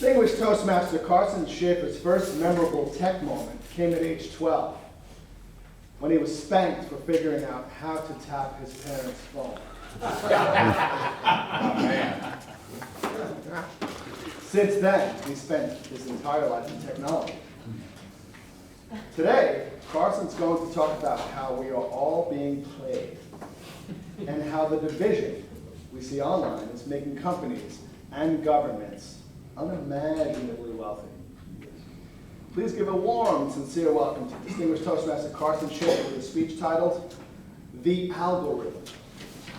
Distinguished Toastmaster Carson Shaffer's first memorable tech moment came at age 12, when he was spanked for figuring out how to tap his parents' phone. Oh, man. Since then, he spent his entire life in technology. Today, Carson's going to talk about how we are all being played and how the division we see online is making companies and governments unimaginably wealthy. Please give a warm, sincere welcome to distinguished Toastmaster Carson Shaffer with a speech titled, The Algorithm.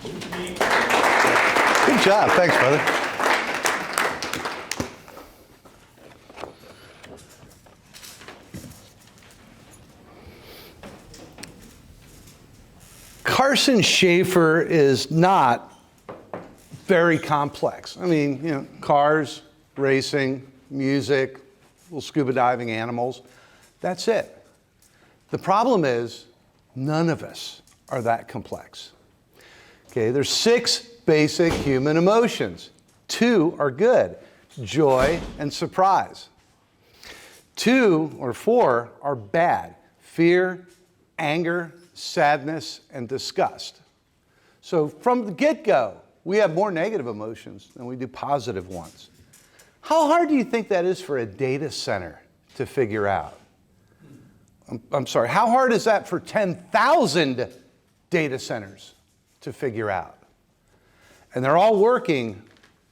Good job. Thanks, brother. Carson Shaffer is not very complex. I mean, cars, racing, music, little scuba diving animals, that's it. The problem is none of us are that complex. Okay, there's 6 basic human emotions. 2 are good, joy and surprise. 2 or 4 are bad, fear, anger, sadness, and disgust. So from the get-go, we have more negative emotions than we do positive ones. How hard do you think that is for a data center to figure out? I'm sorry, how hard is that for 10,000 data centers to figure out? And they're all working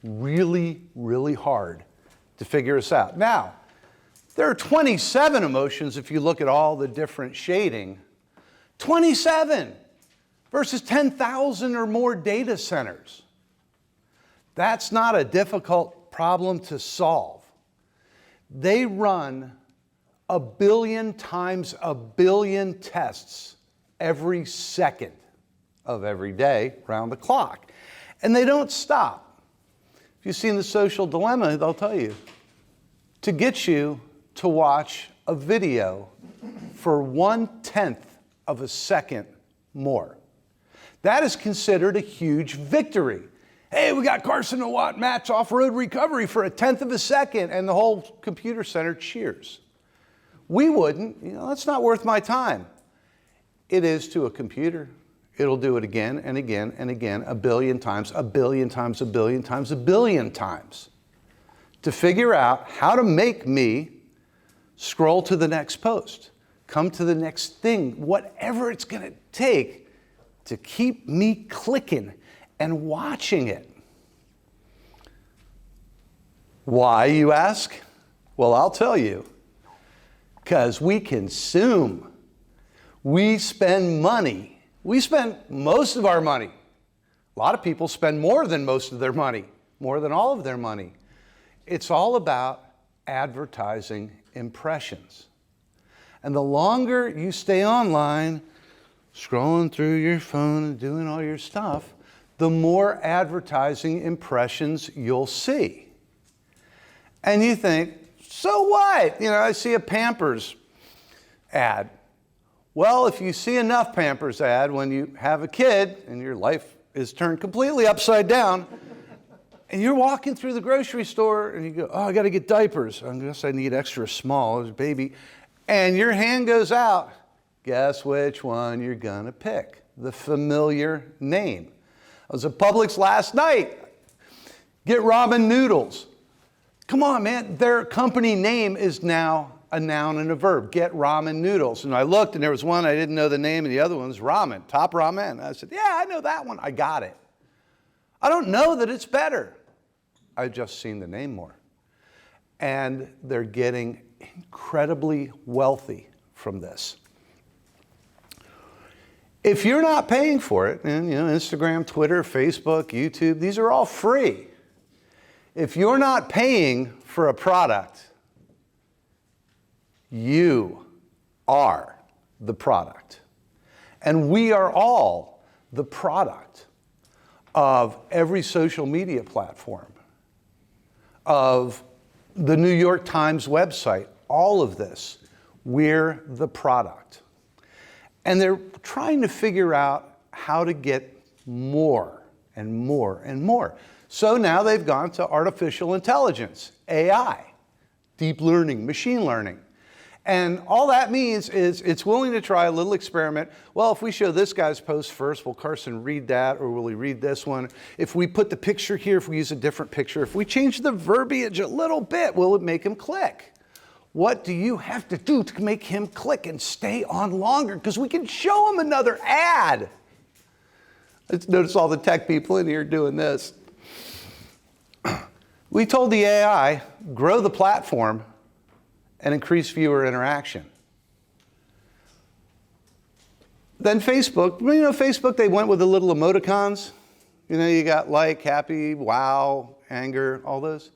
really, really hard to figure us out. Now, there are 27 emotions if you look at all the different shading. 27 versus 10,000 or more data centers. That's not a difficult problem to solve. They run 1 billion times 1 billion tests every second of every day around the clock. And they don't stop. If you've seen The Social Dilemma, they'll tell you to get you to watch a video for 1/10 of a second more. That is considered a huge victory. Hey, we got Carson and Watt match off-road recovery for 1/10 of a second, and the whole computer center cheers. We wouldn't, that's not worth my time. It is to a computer. It'll do it again and again and again, 1 billion times, 1 billion times, 1 billion times, 1 billion times to figure out how to make me scroll to the next post, come to the next thing, whatever it's going to take to keep me clicking and watching it. Why, you ask? Well, I'll tell you. Because we consume. We spend money. We spend most of our money. A lot of people spend more than most of their money, more than all of their money. It's all about advertising impressions. And the longer you stay online, scrolling through your phone and doing all your stuff, the more advertising impressions you'll see. And you think, so what? I see a Pampers ad. Well, if you see enough Pampers ad when you have a kid and your life is turned completely upside down, and you're walking through the grocery store and you go, oh, I got to get diapers. I guess I need extra small as a baby. And your hand goes out. Guess which one you're going to pick? The familiar name. I was at Publix last night. Get ramen noodles. Come on, man. Their company name is now a noun and a verb. Get ramen noodles. And I looked and there was one I didn't know the name and the other one was ramen, Top Ramen. I said, yeah, I know that one. I got it. I don't know that it's better. I've just seen the name more. And they're getting incredibly wealthy from this. If you're not paying for it, and Instagram, Twitter, Facebook, YouTube, these are all free. If you're not paying for a product, you are the product. And we are all the product of every social media platform, of the New York Times website, all of this. We're the product. And they're trying to figure out how to get more and more and more. So now they've gone to artificial intelligence, AI, deep learning, machine learning. And all that means is it's willing to try a little experiment. Well, if we show this guy's post first, will Carson read that, or will he read this one? If we put the picture here, if we use a different picture, if we change the verbiage a little bit, will it make him click? What do you have to do to make him click and stay on longer? Because we can show him another ad. Let's notice all the tech people in here doing this. We told the AI, grow the platform and increase viewer interaction. Then Facebook, Facebook, they went with the little emoticons. You got like, happy, wow, anger, all those.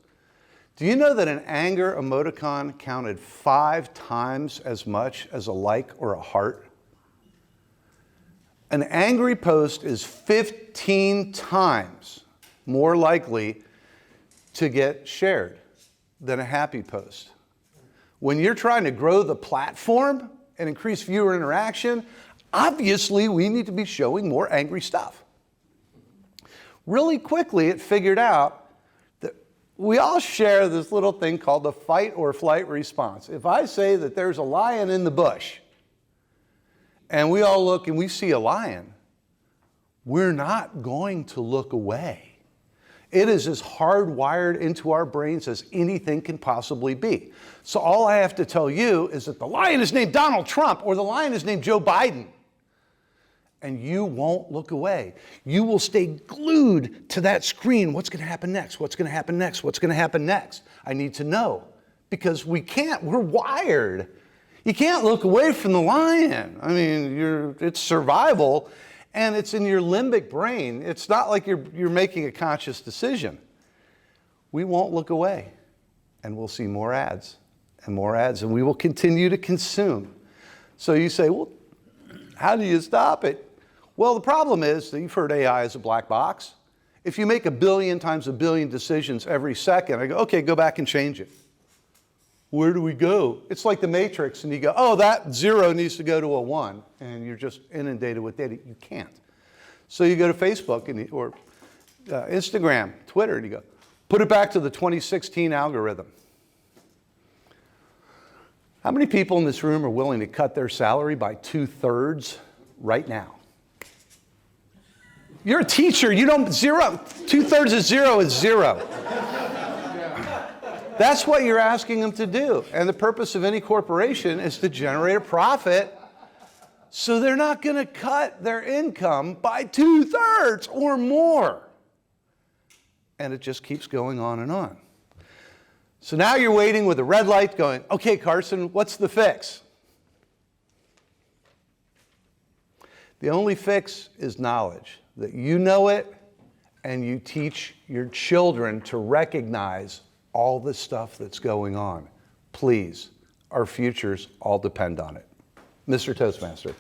Do you know that an anger emoticon counted 5 times as much as a like or a heart? An angry post is 15 times more likely to get shared than a happy post. When you're trying to grow the platform and increase viewer interaction, obviously we need to be showing more angry stuff. Really quickly, it figured out that we all share this little thing called the fight or flight response. If I say that there's a lion in the bush, and we all look and we see a lion, we're not going to look away. It is as hardwired into our brains as anything can possibly be. So all I have to tell you is that the lion is named Donald Trump or the lion is named Joe Biden. And you won't look away. You will stay glued to that screen. What's going to happen next? What's going to happen next? What's going to happen next? I need to know. Because we're wired. You can't look away from the lion. I mean, it's survival. And it's in your limbic brain. It's not like you're making a conscious decision. We won't look away. And we'll see more ads and more ads. And we will continue to consume. So you say, well, how do you stop it? Well, the problem is that you've heard AI is a black box. If you make 1 billion times 1 billion decisions every second, I go, okay, go back and change it. Where do we go? It's like the Matrix, and you go, oh, that 0 needs to go to a 1, and you're just inundated with data. You can't. So you go to Facebook or Instagram, Twitter, and you go, put it back to the 2016 algorithm. How many people in this room are willing to cut their salary by 2/3 right now? You're a teacher. You don't, 0. 2/3 of 0 is 0. That's what you're asking them to do. And the purpose of any corporation is to generate a profit. So they're not going to cut their income by 2/3 or more. And it just keeps going on and on. So now you're waiting with a red light going, okay, Carson, what's the fix? The only fix is knowledge, that you know it and you teach your children to recognize all the stuff that's going on. Please, our futures all depend on it. Mr. Toastmaster.